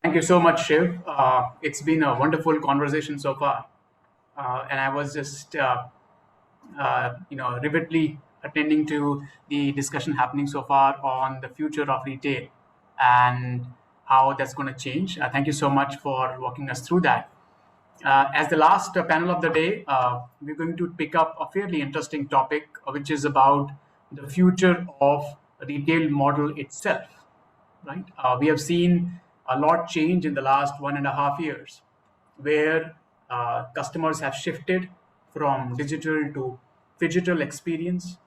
Thank you so much, Shiv. It's been a wonderful conversation so far, and I was just, rivetedly attending to the discussion happening so far on the future of retail and how that's going to change. Thank you so much for walking us through that. As the last panel of the day, we're going to pick up a fairly interesting topic, which is about the future of retail model itself. Right? We have seen a lot change in the last 1.5 years, where customers have shifted from digital to phygital experience.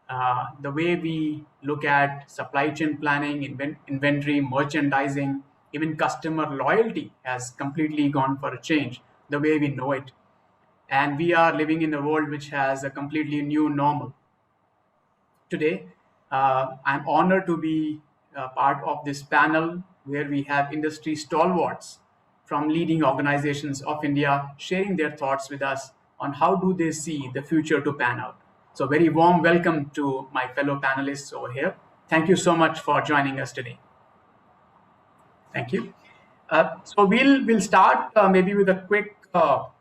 The way we look at supply chain planning, inventory, merchandising, even customer loyalty has completely gone for a change, the way we know it. And we are living in a world which has a completely new normal. Today, I'm honored to be part of this panel where we have industry stalwarts from leading organizations of India sharing their thoughts with us on how do they see the future to pan out. So very warm welcome to my fellow panelists over here. Thank you so much for joining us today. Thank you. So we'll start maybe with a quick round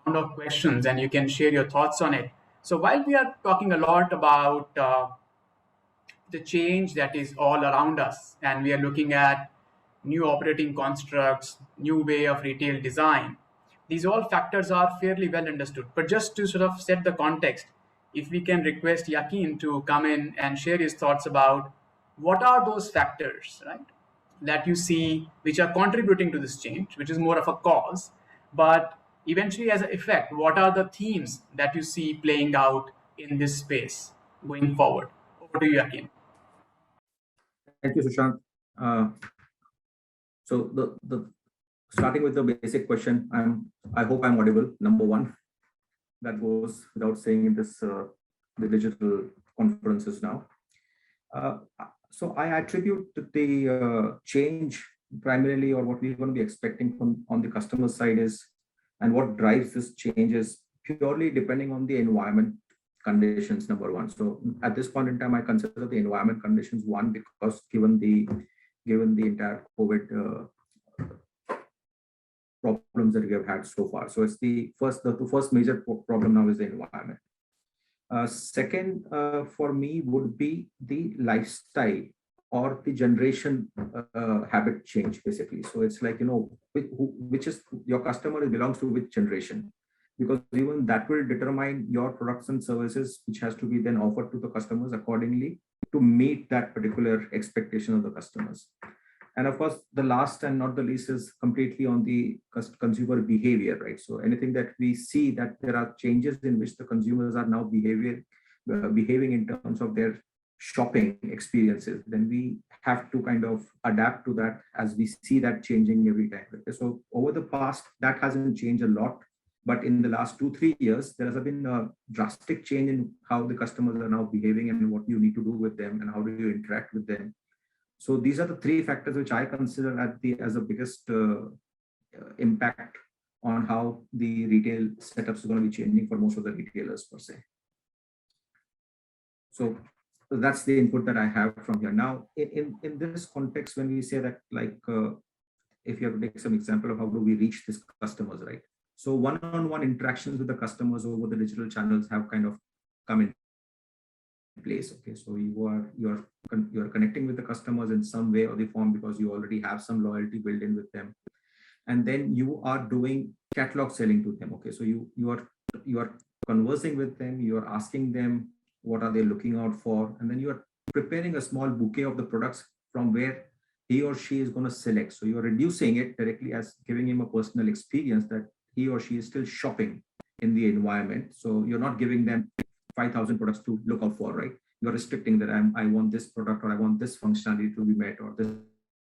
of questions, and you can share your thoughts on it. So while we are talking a lot about the change that is all around us, and we are looking at new operating constructs, new way of retail design, these all factors are fairly well understood. But just to sort of set the context, if we can request Yakin to come in and share his thoughts about what are those factors, right, that you see which are contributing to this change, which is more of a cause, but eventually as an effect, what are the themes that you see playing out in this space going forward? Over to you, Yakin. Thank you, Sushant. So the starting with the basic question, I hope I'm audible. Number one, that goes without saying in this the digital conferences now. So I attribute the change primarily, or what we're going to be expecting from on the customer side is, and what drives this change is purely depending on the environment conditions, number one. So at this point in time, I consider the environment conditions one, because given the entire COVID problems that we have had so far. So it's the first major problem now is the environment. Second, for me, would be the lifestyle or the generation habit change, basically. So it's like, which is your customer belongs to which generation, because even that will determine your products and services, which has to be then offered to the customers accordingly to meet that particular expectation of the customers. And of course, the last and not the least is completely on the consumer behavior, right? So anything that we see that there are changes in which the consumers are now behaving in terms of their shopping experiences, then we have to kind of adapt to that as we see that changing every time. So over the past, that hasn't changed a lot. But in the last 2-3 years, there has been a drastic change in how the customers are now behaving and what you need to do with them and how do you interact with them. So these are the three factors which I consider as the biggest impact on how the retail setups are going to be changing for most of the retailers per se. So that's the input that I have from here. Now, in this context, when we say that, like, if you have to take some example of how do we reach these customers, right? So one-on-one interactions with the customers over the digital channels have kind of come in place. Okay, so you are connecting with the customers in some way or the form because you already have some loyalty built in with them, and then you are doing catalog selling to them. Okay, so you are conversing with them, you are asking them what are they looking out for, and then you are preparing a small bouquet of the products from where he or she is going to select. So you are reducing it directly as giving him a personal experience that he or she is still shopping in the environment. So you're not giving them 5,000 products to look out for, right? You're restricting that I want this product, or I want this functionality to be met, or this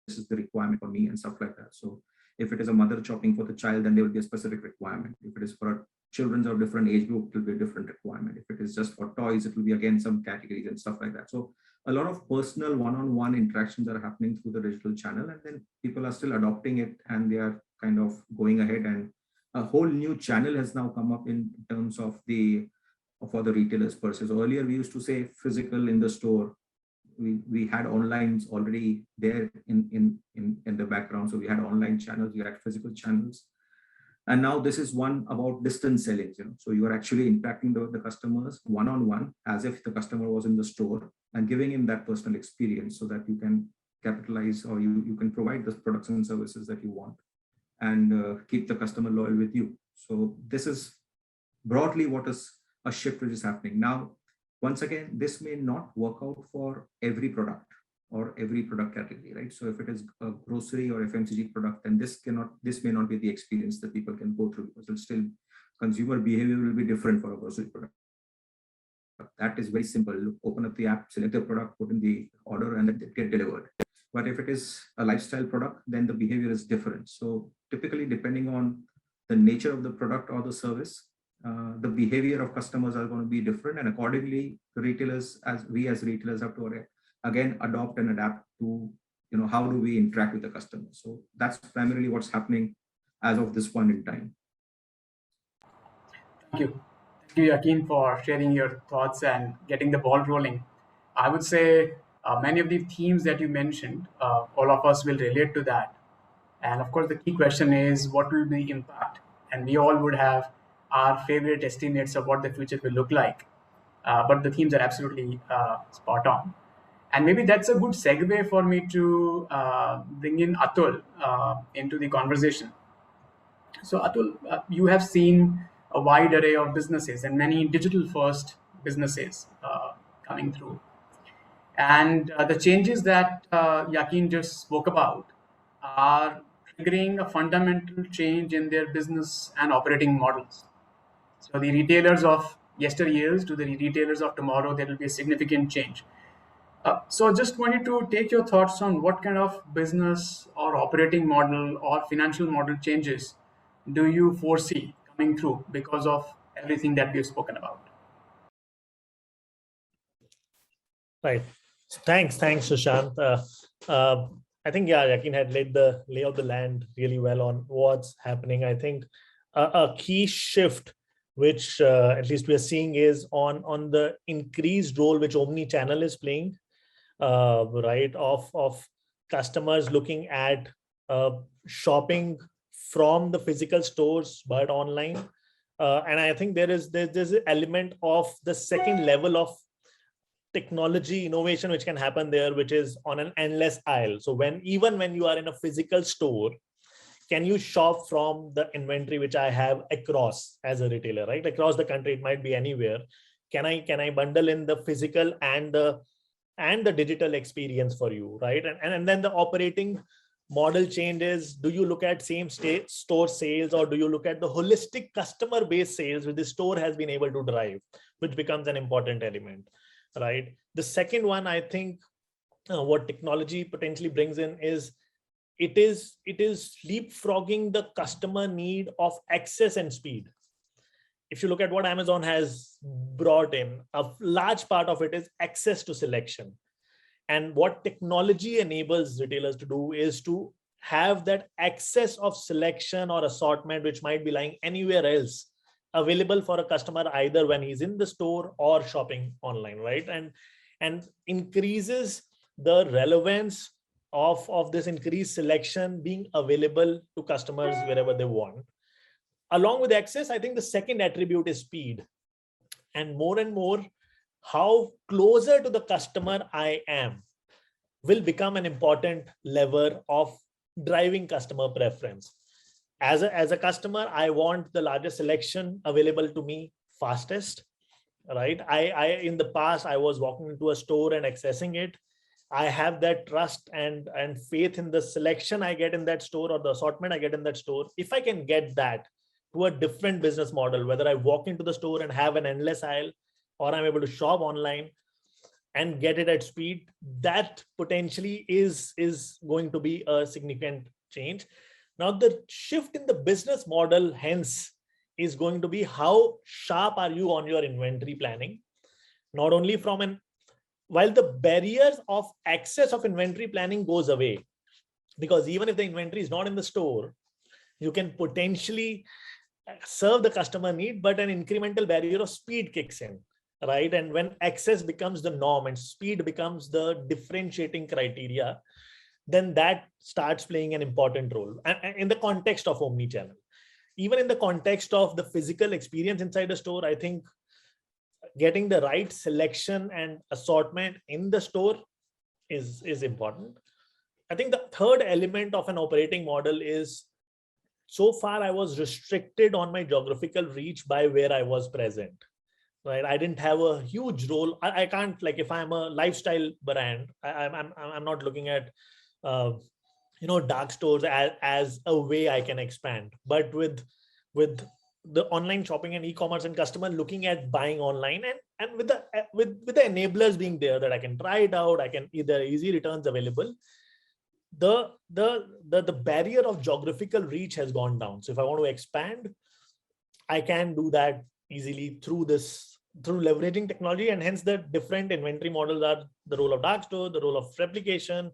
is the requirement for me, and stuff like that. So if it is a mother shopping for the child, then there will be a specific requirement. If it is for children of different age group, it will be a different requirement. If it is just for toys, it will be again some categories and stuff like that. So a lot of personal one-on-one interactions are happening through the digital channel, and then people are still adopting it, and they are kind of going ahead, and a whole new channel has now come up in terms of for the retailers per se. So earlier we used to say physical in the store, we had onlines already there in the background. So we had online channels, we had physical channels. And now this is one about distance selling. So you are actually impacting the customers one-on-one, as if the customer was in the store, and giving him that personal experience so that you can capitalize, or you can provide the products and services that you want, and keep the customer loyal with you. So this is broadly what is a shift which is happening. Now, once again, this may not work out for every product or every product category, right? So if it is a grocery or FMCG product, then this may not be the experience that people can go through, because it's still, consumer behavior will be different for a grocery product. That is very simple. Open up the app, select the product, put in the order, and it get delivered. But if it is a lifestyle product, then the behavior is different. So typically, depending on the nature of the product or the service, the behavior of customers are going to be different, and accordingly, the retailers, as retailers, have to again adopt and adapt to, how do we interact with the customer. So that's primarily what's happening as of this point in time. Thank you. Thank you, Yakin, for sharing your thoughts and getting the ball rolling. I would say many of the themes that you mentioned, all of us will relate to that. And of course, the key question is, what will be the impact? And we all would have our favorite estimates of what the future will look like. But the themes are absolutely spot on. And maybe that's a good segue for me to bring in Atul into the conversation. So Atul, you have seen a wide array of businesses and many digital-first businesses coming through. And the changes that Yakin just spoke about are triggering a fundamental change in their business and operating models. So the retailers of yesteryears to the retailers of tomorrow, there will be a significant change. So just wanted to take your thoughts on what kind of business or operating model or financial model changes do you foresee coming through because of everything that we've spoken about? Right. Thanks, Sushant. I think, Yakin had laid the lay of the land really well on what's happening. I think a key shift, which at least we are seeing, is on the increased role which Omnichannel is playing, right, of customers looking at shopping from the physical stores but online. And I think there's an element of the second level of technology innovation which can happen there, which is on an endless aisle. So even when you are in a physical store, can you shop from the inventory which I have across as a retailer, right? Across the country, it might be anywhere. Can I bundle in the physical and the digital experience for you, right? And then the operating model changes. Do you look at same store sales, or do you look at the holistic customer base sales which the store has been able to drive, which becomes an important element, right? The second one, I think, what technology potentially brings in is it is leapfrogging the customer need of access and speed. If you look at what Amazon has brought in, a large part of it is access to selection. And what technology enables retailers to do is to have that access of selection or assortment, which might be lying anywhere else, available for a customer either when he's in the store or shopping online, right? And increases the relevance of this increased selection being available to customers wherever they want. Along with access, I think the second attribute is speed. And more, how closer to the customer I am will become an important lever of driving customer preference. As a customer, I want the largest selection available to me fastest, right? I in the past, I was walking into a store and accessing it. I have that trust and faith in the selection I get in that store or the assortment I get in that store. If I can get that to a different business model, whether I walk into the store and have an endless aisle, or I'm able to shop online and get it at speed, that potentially is going to be a significant change. Now, the shift in the business model, hence, is going to be how sharp are you on your inventory planning? Not only while the barriers of access of inventory planning goes away, because even if the inventory is not in the store, you can potentially serve the customer need, but an incremental barrier of speed kicks in. right? And when access becomes the norm and speed becomes the differentiating criteria, then that starts playing an important role. And in the context of omnichannel, even in the context of the physical experience inside a store, I think getting the right selection and assortment in the store is important. I think the third element of an operating model is, so far I was restricted on my geographical reach by where I was present, right? I didn't have a huge role. I can't, like, if I'm a lifestyle brand, I'm not looking at dark stores as a way I can expand. But with the online shopping and e-commerce and customer looking at buying online, and with the enablers being there, that I can try it out, I can either easy returns available, the barrier of geographical reach has gone down. So if I want to expand, I can do that easily through leveraging technology. And hence the different inventory models are the role of dark store, the role of replication,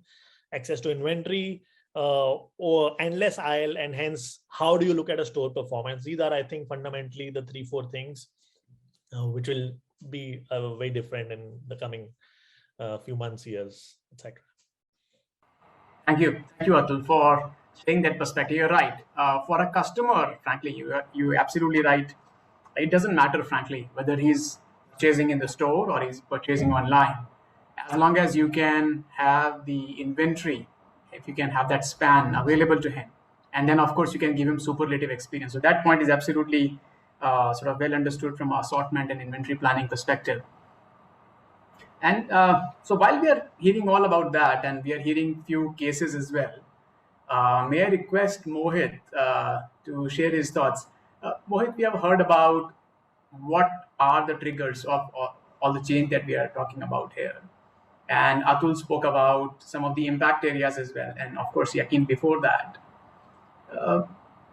access to inventory, or endless aisle, and hence how do you look at a store performance. These are, I think, fundamentally the 3-4 things which will be very different in the coming few months, years, etc. Thank you, Atul, for sharing that perspective. You're right. For a customer, frankly, you're absolutely right. It doesn't matter, frankly, whether he's purchasing in the store or he's purchasing online. As long as you can have the inventory, if you can have that span available to him, and then of course you can give him superlative experience. So that point is absolutely sort of well understood from assortment and inventory planning perspective. And so while we are hearing all about that, and we are hearing few cases as well, may I request Mohit to share his thoughts? Mohit, we have heard about what are the triggers of all the change that we are talking about here. And Atul spoke about some of the impact areas as well. And of course, Yakin, before that,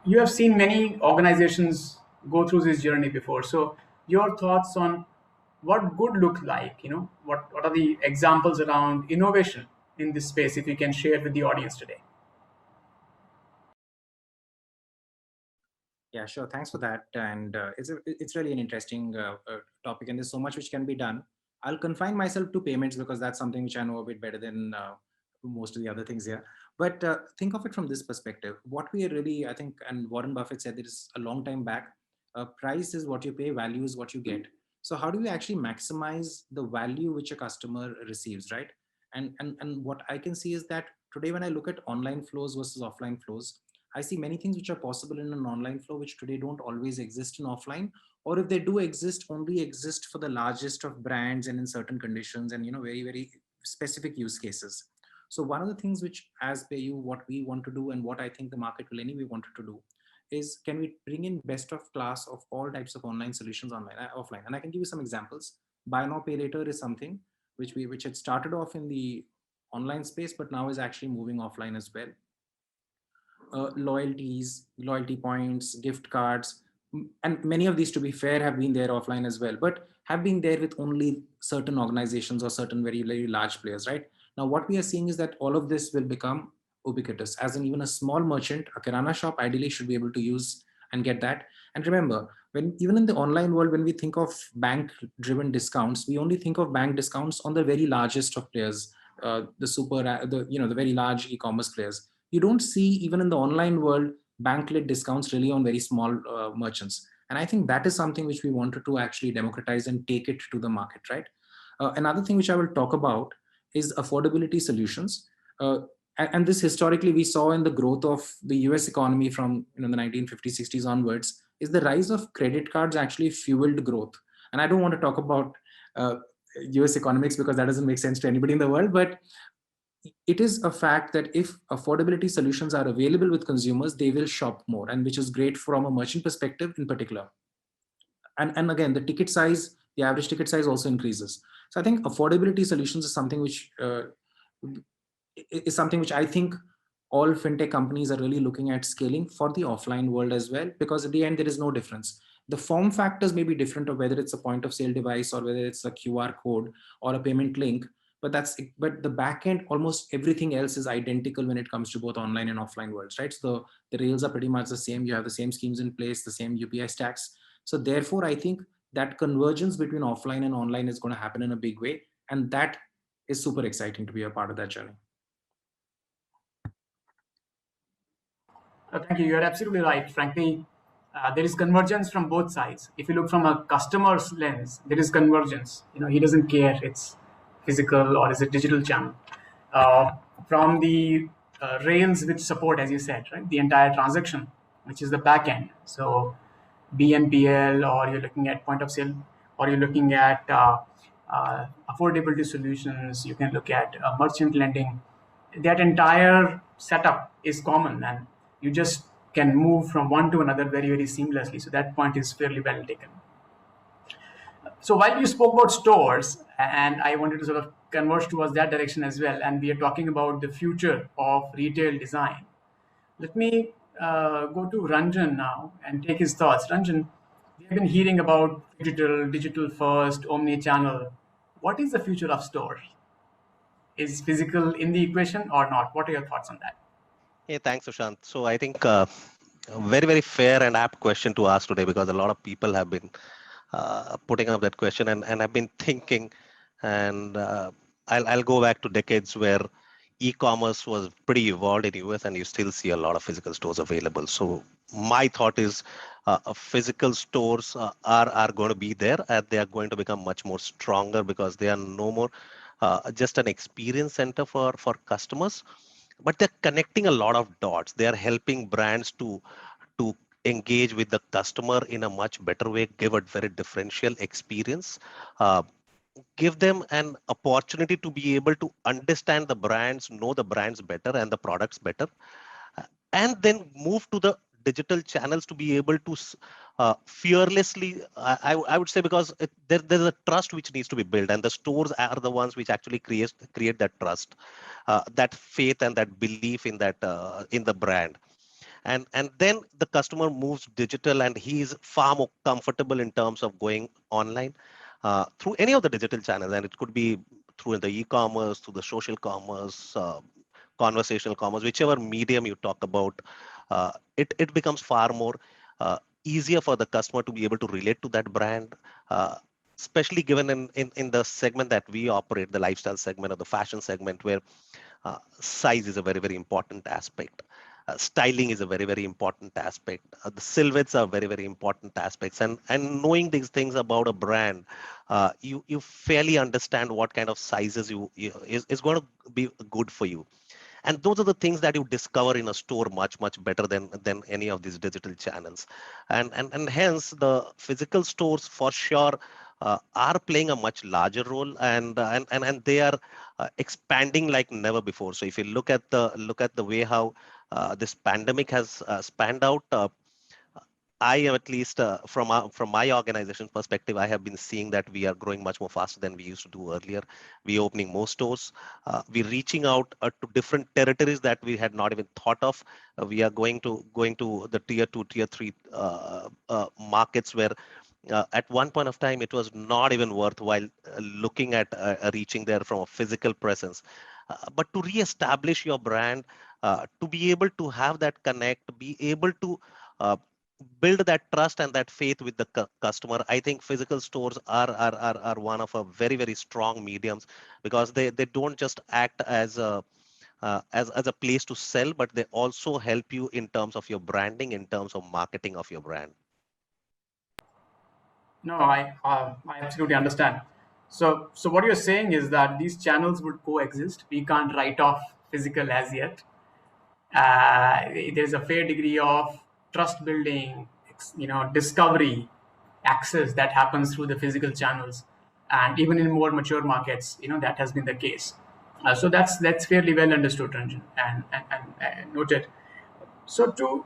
you have seen many organizations go through this journey before. So your thoughts on what good looks like, what are the examples around innovation in this space, if you can share with the audience today? Yeah, sure. Thanks for that. And it's really an interesting topic, and there's so much which can be done. I'll confine myself to payments because that's something which I know a bit better than most of the other things here. But think of it from this perspective. What we really, I think, and Warren Buffett said this a long time back, price is what you pay, value is what you get. So how do we actually maximize the value which a customer receives, right? And what I can see is that today when I look at online flows versus offline flows, I see many things which are possible in an online flow, which today don't always exist in offline, or if they do exist, only exist for the largest of brands and in certain conditions and, very, very specific use cases. So one of the things which as PayU, what we want to do and what I think the market will anyway wanted to do is, can we bring in best of class of all types of online solutions offline? And I can give you some examples. Buy now, pay later is something which had started off in the online space, but now is actually moving offline as well. Loyalty points, gift cards, and many of these, to be fair, have been there offline as well, but have been there with only certain organizations or certain very, very large players, right? Now, what we are seeing is that all of this will become ubiquitous, as in even a small merchant, a kirana shop, ideally should be able to use and get that. And remember, even in the online world, when we think of bank-driven discounts, we only think of bank discounts on the very largest of players, the very large e-commerce players. You don't see, even in the online world, bank-led discounts really on very small merchants. And I think that is something which we wanted to actually democratize and take it to the market, right? Another thing which I will talk about is affordability solutions. And this historically we saw in the growth of the US economy from the 1950s, 60s onwards, is the rise of credit cards actually fueled growth. And I don't want to talk about US economics because that doesn't make sense to anybody in the world, but it is a fact that if affordability solutions are available with consumers, they will shop more, and which is great from a merchant perspective in particular. And again, the ticket size, the average ticket size also increases. So I think affordability solutions is something which I think all fintech companies are really looking at scaling for the offline world as well, because at the end, there is no difference. The form factors may be different of whether it's a point of sale device or whether it's a QR code or a payment link, but the back end, almost everything else is identical when it comes to both online and offline worlds, right? So the rails are pretty much the same. You have the same schemes in place, the same UPI stacks. So therefore, I think that convergence between offline and online is going to happen in a big way. And that is super exciting to be a part of that journey. Thank you. You're absolutely right. Frankly, there is convergence from both sides. If you look from a customer's lens, there is convergence. He doesn't care it's physical or is it digital channel. From the rails which support, as you said, right, the entire transaction, which is the back end. So BNPL, or you're looking at point of sale, or you're looking at affordability solutions. You can look at merchant lending. That entire setup is common, and you just can move from one to another very, very seamlessly. So that point is fairly well taken. So while you spoke about stores, and I wanted to sort of converge towards that direction as well, and we are talking about the future of retail design, let me go to Ranjan now and take his thoughts. Ranjan, we have been hearing about digital first, omni-channel. What is the future of stores? Is physical in the equation or not? What are your thoughts on that? Hey, thanks, Sushant. So I think a very, very fair and apt question to ask today, because a lot of people have been putting up that question, and I've been thinking, and I'll go back to decades where e-commerce was pretty evolved in US, and you still see a lot of physical stores available. So my thought is physical stores are going to be there, and they are going to become much more stronger, because they are no more just an experience center for customers, but they're connecting a lot of dots. They are helping brands to engage with the customer in a much better way, give a very differential experience, give them an opportunity to be able to understand the brands, know the brands better and the products better, and then move to the digital channels to be able to fearlessly, I would say, because there's a trust which needs to be built, and the stores are the ones which actually create that trust, that faith and that belief in that in the brand. And then the customer moves digital, and he is far more comfortable in terms of going online through any of the digital channels. And it could be through the e-commerce, through the social commerce, conversational commerce, whichever medium you talk about. It becomes far more easier for the customer to be able to relate to that brand, especially given in the segment that we operate, the lifestyle segment or the fashion segment, where size is a very, very important aspect. Styling is a very, very important aspect. The silhouettes are very, very important aspects. And knowing these things about a brand, you fairly understand what kind of sizes is going to be good for you. And those are the things that you discover in a store much, much better than any of these digital channels. And hence the physical stores for sure are playing a much larger role, and they are expanding like never before. So if you look at the way how this pandemic has spanned out, I am, at least from my organization's perspective, I have been seeing that we are growing much more faster than we used to do earlier. We're opening more stores. We're reaching out to different territories that we had not even thought of. We are going to the tier 2, tier 3 markets where at one point of time it was not even worthwhile looking at reaching there from a physical presence. But to reestablish your brand, to be able to have that connect, be able to build that trust and that faith with the customer, I think physical stores are one of a very, very strong mediums, because they don't just act as a as a place to sell, but they also help you in terms of your branding, in terms of marketing of your brand. No, I absolutely understand. So what you're saying is that these channels would coexist. We can't write off physical as yet. There's a fair degree of trust building, discovery, access that happens through the physical channels, and even in more mature markets, that has been the case. So that's fairly well understood, Ranjan, and noted. So to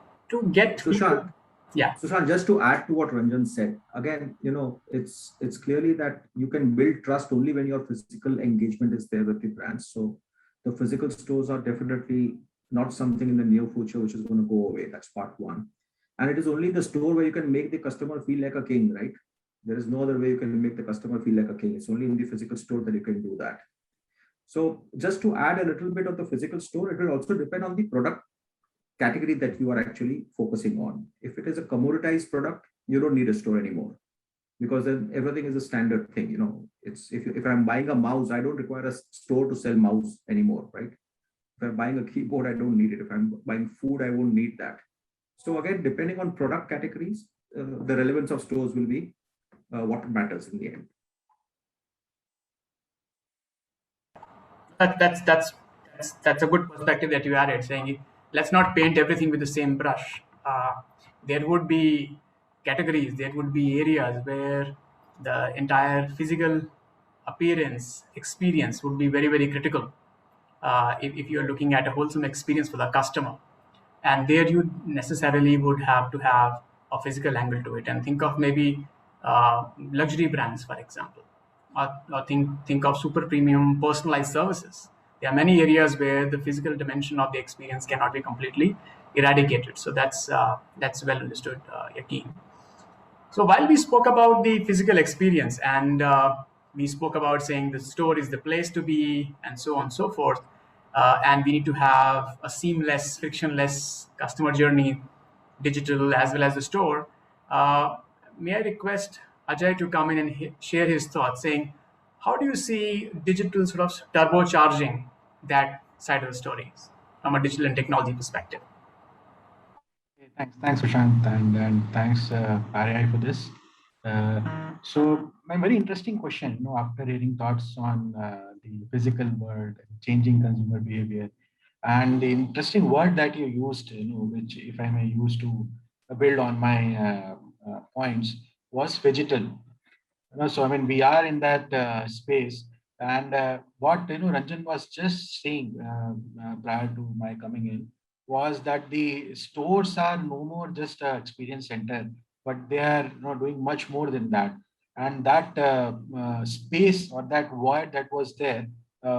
get people, yeah. Sushant, just to add to what Ranjan said, again, it's clearly that you can build trust only when your physical engagement is there with the brands. So the physical stores are definitely not something in the near future which is going to go away. That's part one. And it is only the store where you can make the customer feel like a king, right? There is no other way you can make the customer feel like a king. It's only in the physical store that you can do that. So just to add a little bit of the physical store, it will also depend on the product category that you are actually focusing on. If it is a commoditized product, you don't need a store anymore. because then everything is a standard thing. It's if I'm buying a mouse, I don't require a store to sell mouse anymore, right? If I'm buying a keyboard, I don't need it. If I'm buying food, I won't need that. So again, depending on product categories, the relevance of stores will be what matters in the end. That's a good perspective that you added, saying let's not paint everything with the same brush. There would be categories, there would be areas where the entire physical appearance experience would be very, very critical. If you're looking at a wholesome experience for the customer, and there you necessarily would have to have a physical angle to it. And think of maybe luxury brands, for example, or think of super premium personalized services. There are many areas where the physical dimension of the experience cannot be completely eradicated. So that's well understood, Yakin. So while we spoke about the physical experience, and we spoke about saying the store is the place to be, and so on and so forth, and we need to have a seamless, frictionless customer journey, digital as well as the store. May I request Ajay to come in and share his thoughts, saying, how do you see digital sort of turbocharging that side of the stories from a digital and technology perspective? Thanks, Sushant, and thanks, RI, for this. So, my very interesting question, after hearing thoughts on the physical world, changing consumer behavior, and the interesting word that you used, which, if I may use to build on my points, was digital. So, I mean, we are in that space, and what Ranjan was just saying prior to my coming in was that the stores are no more just an experience center, but they are doing much more than that. And that space, or that void that was there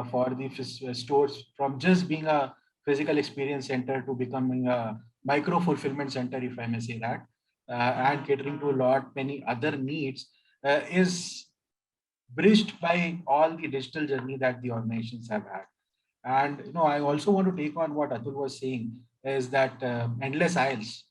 for the stores, from just being a physical experience center to becoming a micro fulfillment center, if I may say that, and catering to a lot many other needs, is bridged by all the digital journey that the organizations have had. And I also want to take on what Atul was saying, is that endless aisles.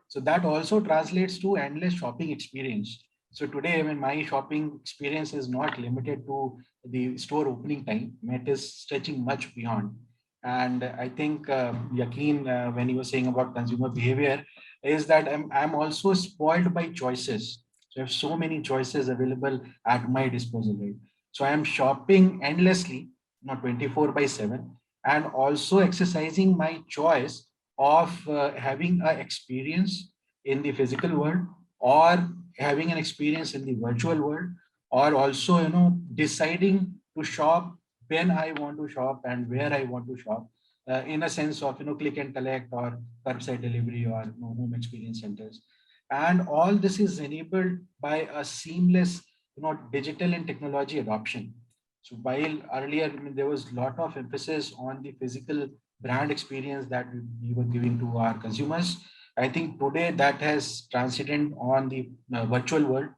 So that also translates to endless shopping experience. So today, I mean, my shopping experience is not limited to the store opening time. It is stretching much beyond. And I think Yakin, when he was saying about consumer behavior, is that I'm also spoiled by choices. So I have so many choices available at my disposal. Right? So I am shopping endlessly, 24/7, and also exercising my choice of having an experience in the physical world, or having an experience in the virtual world, or also deciding to shop when I want to shop and where I want to shop, in a sense of click and collect, or curbside delivery, or home experience centers. And all this is enabled by a seamless digital and technology adoption. So while earlier, I mean, there was a lot of emphasis on the physical brand experience that we were giving to our consumers, I think today that has transcended on the virtual world.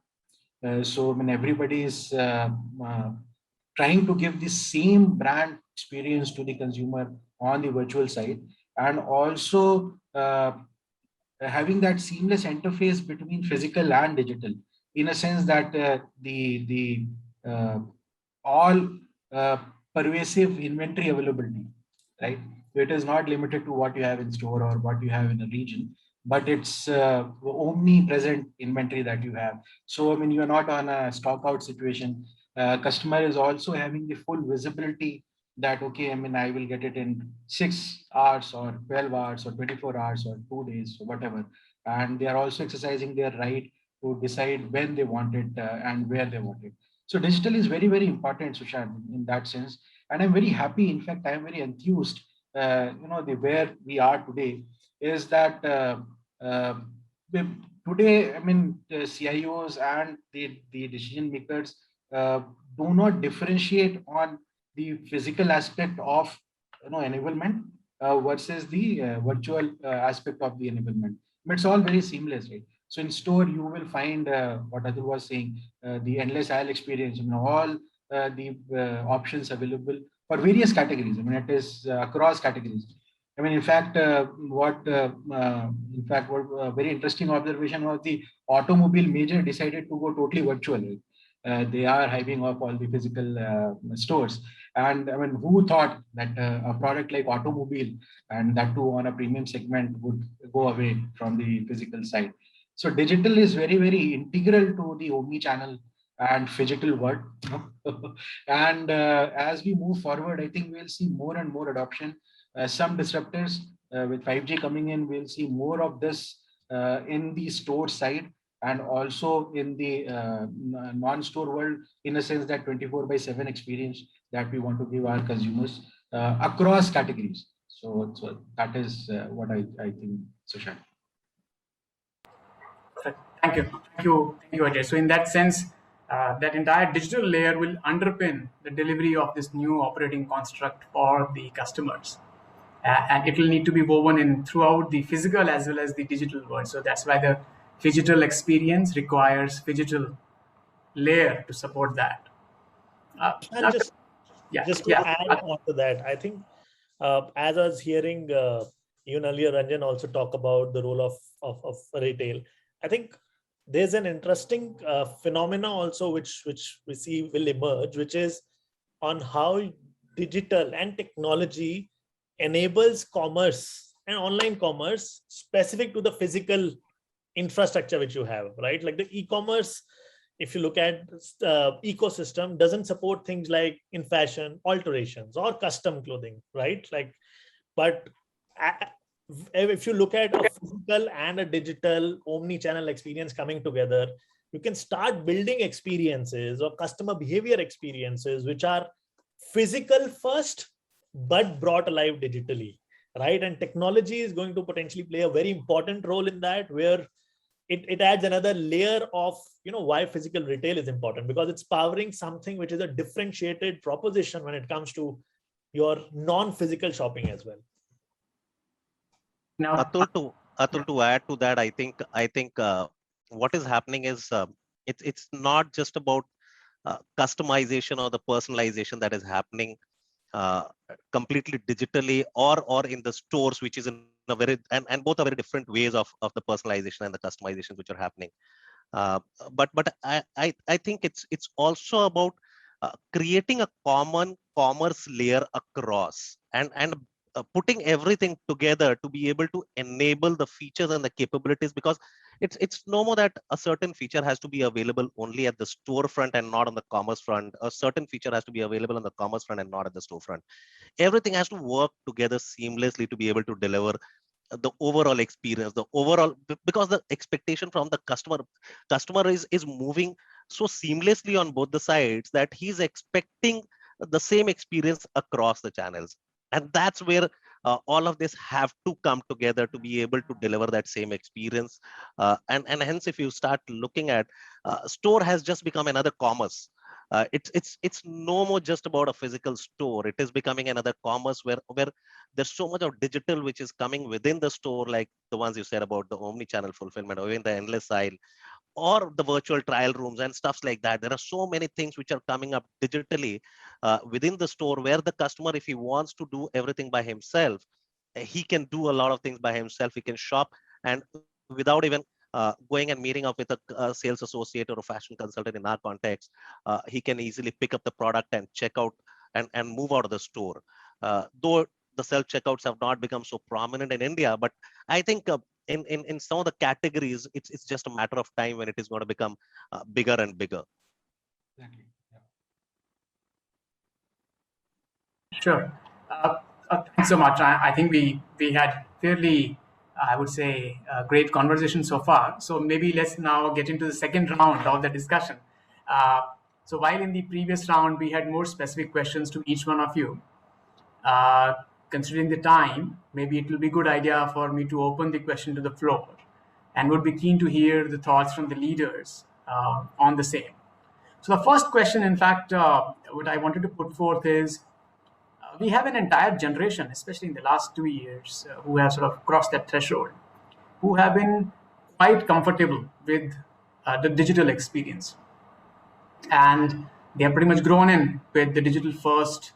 So I mean, everybody is trying to give the same brand experience to the consumer on the virtual side, and also having that seamless interface between physical and digital, in a sense that the all pervasive inventory availability, right? So it is not limited to what you have in store or what you have in a region, but it's omnipresent inventory that you have. So I mean, you're not on a stock out situation. Customer is also having the full visibility that, okay, I mean, I will get it in 6 hours or 12 hours or 24 hours or 2 days or whatever. And they are also exercising their right to decide when they want it and where they want it. So digital is very, very important, Sushant, in that sense. And I'm very happy. In fact, I'm very enthused. The where we are today is that uh, today, I mean, the CIOs and the decision makers do not differentiate on the physical aspect of enablement versus the virtual aspect of the enablement. But it's all very seamless, right? So in store, you will find what Atul was saying, the endless aisle experience, all the options available for various categories. I mean, it is across categories. I mean, in fact, what very interesting observation was the automobile major decided to go totally virtual. They are hiving off all the physical stores. And I mean, who thought that a product like automobile, and that too on a premium segment, would go away from the physical side? So digital is very, very integral to the omni-channel and phygital world. And as we move forward, I think we'll see more and more adoption. Some disruptors with 5G coming in, we'll see more of this in the store side, and also in the non-store world, in a sense that 24/7 experience that we want to give our consumers across categories. So that is what I think, Sushant. Thank you. Thank you. Thank you, Ajay. So in that sense, that entire digital layer will underpin the delivery of this new operating construct for the customers. And it will need to be woven in throughout the physical as well as the digital world. So that's why the phygital experience requires phygital layer to support that. And Yeah, just to yeah. add on to that, I think as I was hearing even earlier, Ranjan also talk about the role of retail. I think there's an interesting phenomena also which we see will emerge, which is on how digital and technology enables commerce and online commerce specific to the physical infrastructure which you have, right? Like the e-commerce, if you look at ecosystem, doesn't support things like in fashion alterations or custom clothing, right? Like, but if you look at a physical and a digital omni-channel experience coming together, you can start building experiences or customer behavior experiences which are physical first but brought alive digitally, right? And technology is going to potentially play a very important role in that, where it adds another layer of why physical retail is important, because it's powering something which is a differentiated proposition when it comes to your non-physical shopping as well. Now, Atul, to add to that, I think what is happening is it's not just about customization or the personalization that is happening completely digitally or in the stores, which is in a very and both are very different ways of the personalization and the customization which are happening. But I think it's also about creating a common commerce layer across and putting everything together to be able to enable the features and the capabilities, because it's no more that a certain feature has to be available only at the storefront and not on the commerce front. A certain feature has to be available on the commerce front and not at the storefront. Everything has to work together seamlessly to be able to deliver the overall experience, because the expectation from the customer is moving so seamlessly on both the sides that he's expecting the same experience across the channels. And that's where all of this have to come together to be able to deliver that same experience. And hence, if you start looking at store has just become another commerce. It's no more just about a physical store. It is becoming another commerce where there's so much of digital which is coming within the store, like the ones you said about the omni-channel fulfillment, or even the endless aisle, or the virtual trial rooms and stuff like that. There are so many things which are coming up digitally within the store, where the customer, if he wants to do everything by himself, he can do a lot of things by himself. He can shop, and without even going and meeting up with a sales associate or a fashion consultant in our context, he can easily pick up the product and check out and move out of the store. Though the self-checkouts have not become so prominent in India, but I think in some of the categories, it's just a matter of time when it is going to become bigger and bigger. Exactly. Yeah. Sure. Thanks so much. I think we had fairly, I would say, a great conversation so far. So maybe let's now get into the second round of the discussion. So while in the previous round, we had more specific questions to each one of you, considering the time, maybe it will be a good idea for me to open the question to the floor, and would be keen to hear the thoughts from the leaders on the same. So the first question, in fact, what I wanted to put forth is, we have an entire generation, especially in the last 2 years, who have sort of crossed that threshold, who have been quite comfortable with the digital experience. And they have pretty much grown in with the digital first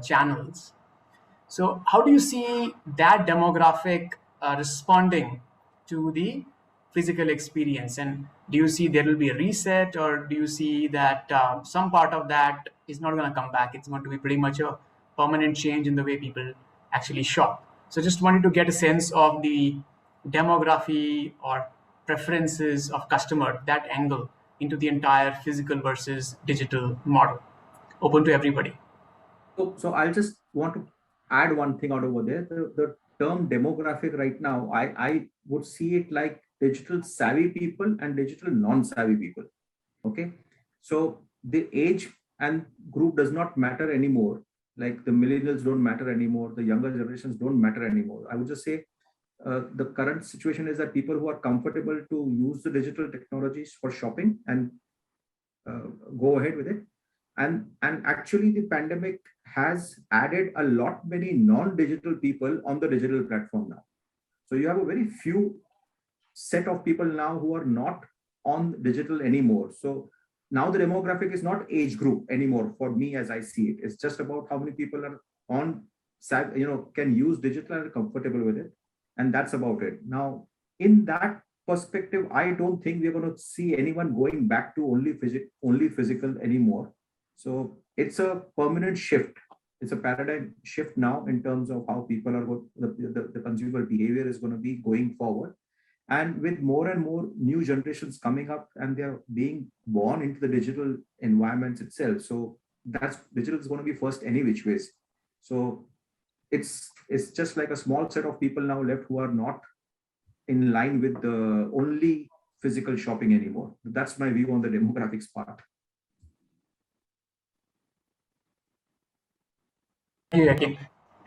channels. So how do you see that demographic responding to the physical experience? And do you see there will be a reset, or do you see that some part of that is not going to come back? It's going to be pretty much a permanent change in the way people actually shop. So just wanted to get a sense of the demography or preferences of customer, that angle into the entire physical versus digital model. Open to everybody. So I'll just want to add one thing out over there. The term demographic right now, I would see it like digital savvy people and digital non-savvy people. Okay. So the age and group does not matter anymore. Like the millennials don't matter anymore. The younger generations don't matter anymore. I would just say the current situation is that people who are comfortable to use the digital technologies for shopping and go ahead with it. And actually the pandemic has added a lot many non-digital people on the digital platform now. So you have a very few set of people now who are not on digital anymore. So now the demographic is not age group anymore for me as I see it. It's just about how many people are on, can use digital and are comfortable with it. And that's about it. Now, in that perspective, I don't think we're going to see anyone going back to only physical anymore. So it's a permanent shift. It's a paradigm shift now in terms of how people are going, the consumer behavior is going to be going forward. And with more and more new generations coming up and they're being born into the digital environments itself. So that's digital is going to be first any which ways. So it's just like a small set of people now left who are not in line with the only physical shopping anymore. That's my view on the demographics part. Thank you, Yakin.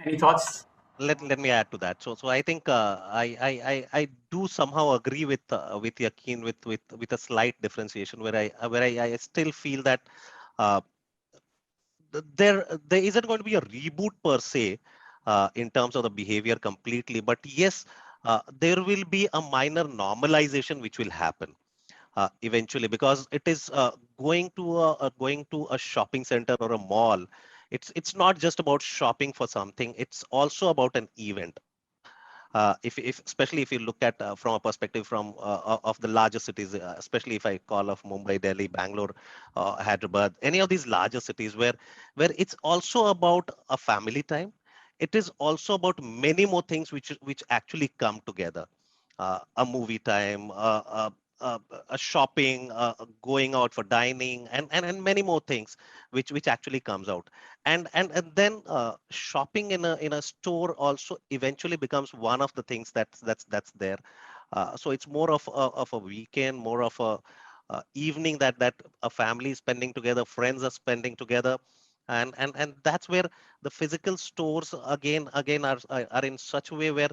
Any thoughts? Let me add to that. So I think I do somehow agree with Yakin with a slight differentiation where I still feel that there isn't going to be a reboot per se in terms of the behavior completely, but yes, there will be a minor normalization which will happen eventually, because it is going to a shopping center or a mall. It's not just about shopping for something, it's also about an event. If especially if you look at from a perspective of the larger cities, especially if I call of Mumbai, Delhi, Bangalore, Hyderabad, any of these larger cities where it's also about a family time. It is also about many more things which actually come together. A movie time, a shopping, going out for dining, and many more things which actually comes out. And then shopping in a store also eventually becomes one of the things that's there. So it's more of a weekend, more of a evening that a family is spending together, friends are spending together. And that's where the physical stores again are in such a way where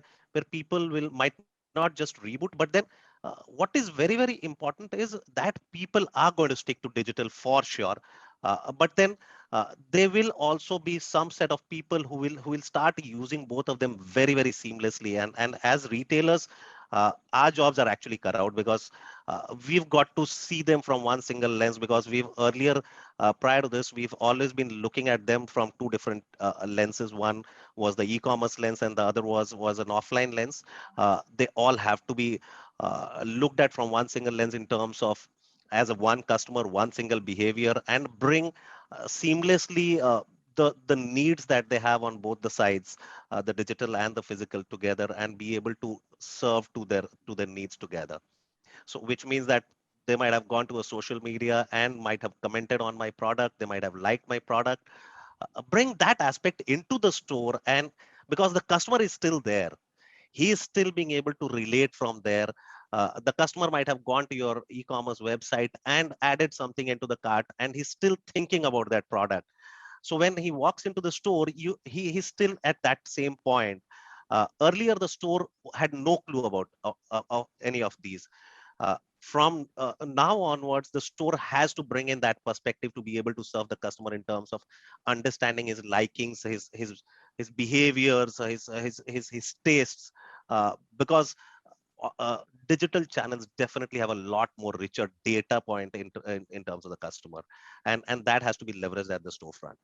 people will might not just reboot, but then what is very important is that people are going to stick to digital for sure. But then there will also be some set of people who will start using both of them very seamlessly. And as retailers, our jobs are actually cut out, because we've got to see them from one single lens, because we've earlier prior to this we've always been looking at them from two different lenses. One was the e-commerce lens and the other was an offline lens. They all have to be looked at from one single lens in terms of as a one customer, one single behavior, and bring seamlessly the needs that they have on both the sides, the digital and the physical together, and be able to serve to their needs together. So which means that they might have gone to a social media and might have commented on my product, they might have liked my product. Bring that aspect into the store, and because the customer is still there, he is still being able to relate from there. The customer might have gone to your e-commerce website and added something into the cart, and he's still thinking about that product. So when he walks into the store, he's still at that same point. Earlier, the store had no clue about any of these. From now onwards, the store has to bring in that perspective to be able to serve the customer in terms of understanding his likings, his behaviors, his tastes, because digital channels definitely have a lot more richer data point in terms of the customer, and that has to be leveraged at the storefront.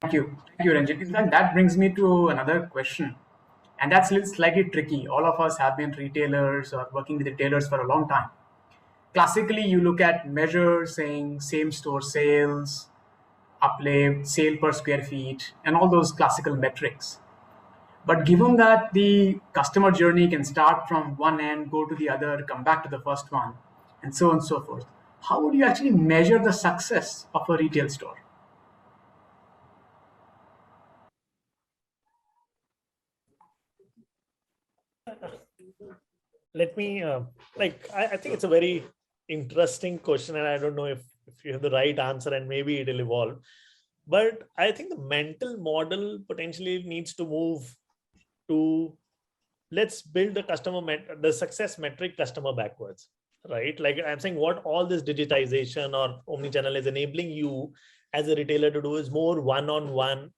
Thank you, Ranjan. In fact, that brings me to another question, and that's slightly tricky. All of us have been retailers or working with retailers for a long time. Classically, you look at measures saying same store sales, uplift, sale per square feet, and all those classical metrics. But given that the customer journey can start from one end, go to the other, come back to the first one, and so on and so forth, how would you actually measure the success of a retail store? Let me I think it's a very interesting question, and I don't know if you have the right answer, and maybe it'll evolve. But I think the mental model potentially needs to move to, let's build the success metric customer backwards, right? Like I'm saying, what all this digitization or omnichannel is enabling you as a retailer to do is more one-on-one,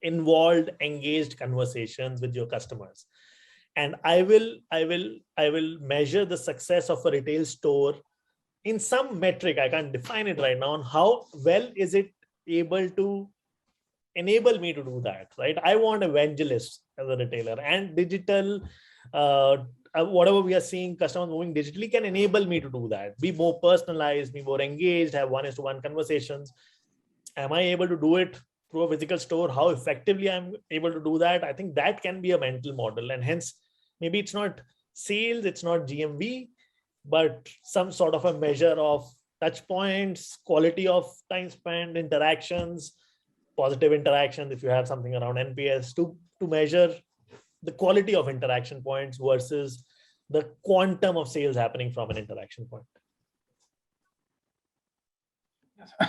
involved, engaged conversations with your customers. And I will measure the success of a retail store in some metric. I can't define it right now, on how well is it able to enable me to do that, right? I want evangelists as a retailer, and digital, whatever we are seeing, customers moving digitally can enable me to do that, be more personalized, be more engaged, have one-to-one conversations. Am I able to do it through a physical store? How effectively I'm able to do that? I think that can be a mental model, and hence maybe it's not sales, it's not GMV, but some sort of a measure of touch points, quality of time spent, interactions, positive interactions, if you have something around NPS, to measure the quality of interaction points versus the quantum of sales happening from an interaction point.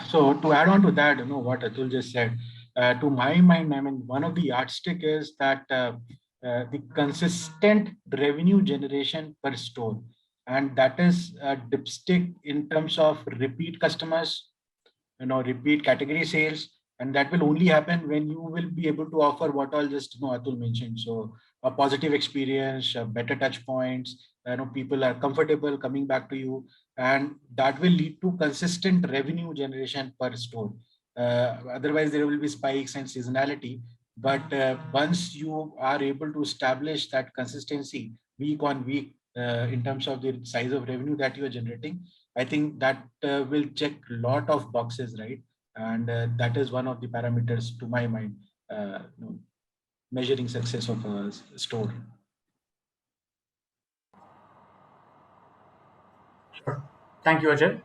So to add on to that, what Atul just said, to my mind, I mean, one of the yardstick is that the consistent revenue generation per store, and that is a dipstick in terms of repeat customers, repeat category sales, and that will only happen when you will be able to offer what all just Atul mentioned. So a positive experience, better touch points, people are comfortable coming back to you, and that will lead to consistent revenue generation per store. Otherwise, there will be spikes and seasonality. But once you are able to establish that consistency week on week in terms of the size of revenue that you are generating, I think that will check a lot of boxes, right? And that is one of the parameters, to my mind, measuring success of a store. Sure. Thank you, Ajay.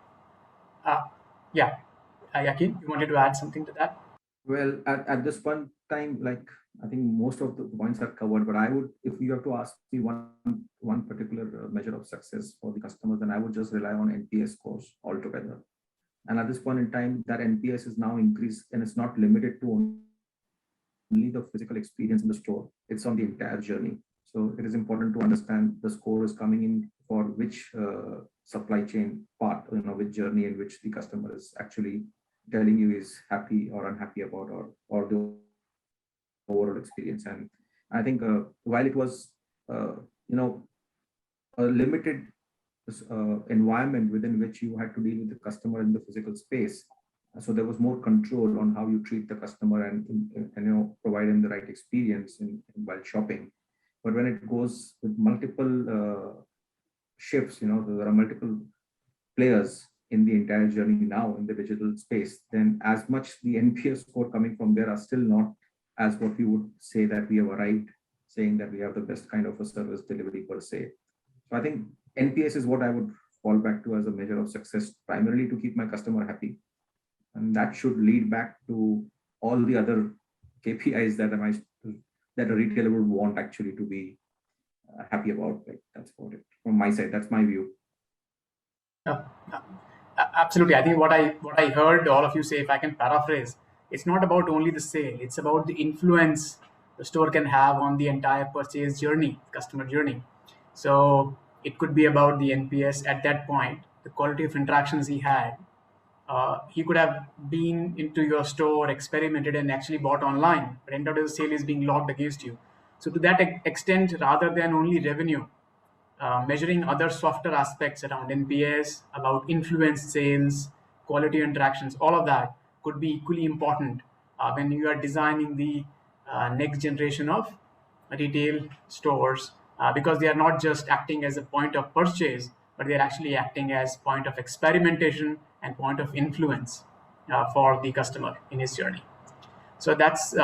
Yakin, you wanted to add something to that? Well, at this point in time, like I think most of the points are covered, but I would, if you have to ask me one particular measure of success for the customers, then I would just rely on NPS scores altogether. And at this point in time, that NPS is now increased, and it's not limited to only the physical experience in the store. It's on the entire journey. So it is important to understand the score is coming in for which supply chain part, which journey in which the customer is actually telling you is happy or unhappy about, or the overall experience. And I think while it was, a limited environment within which you had to deal with the customer in the physical space, so there was more control on how you treat the customer and provide him the right experience while shopping. But when it goes with multiple shifts, there are multiple players in the entire journey now in the digital space, then as much the NPS score coming from there are still not as what we would say that we have arrived, saying that we have the best kind of a service delivery per se. So I think NPS is what I would fall back to as a measure of success, primarily to keep my customer happy. And that should lead back to all the other KPIs that a retailer would want actually to be happy about. Like, that's about it from my side. That's my view. Absolutely. I think what I heard all of you say, if I can paraphrase, it's not about only the sale. It's about the influence the store can have on the entire purchase journey, customer journey. So it could be about the NPS at that point, the quality of interactions he had. He could have been into your store, experimented, and actually bought online, but ended up the sale is being logged against you. So to that extent, rather than only revenue, measuring other softer aspects around NPS, about influence sales, quality interactions, all of that could be equally important when you are designing the next generation of retail stores, because they are not just acting as a point of purchase, but they're actually acting as point of experimentation and point of influence for the customer in his journey. So that's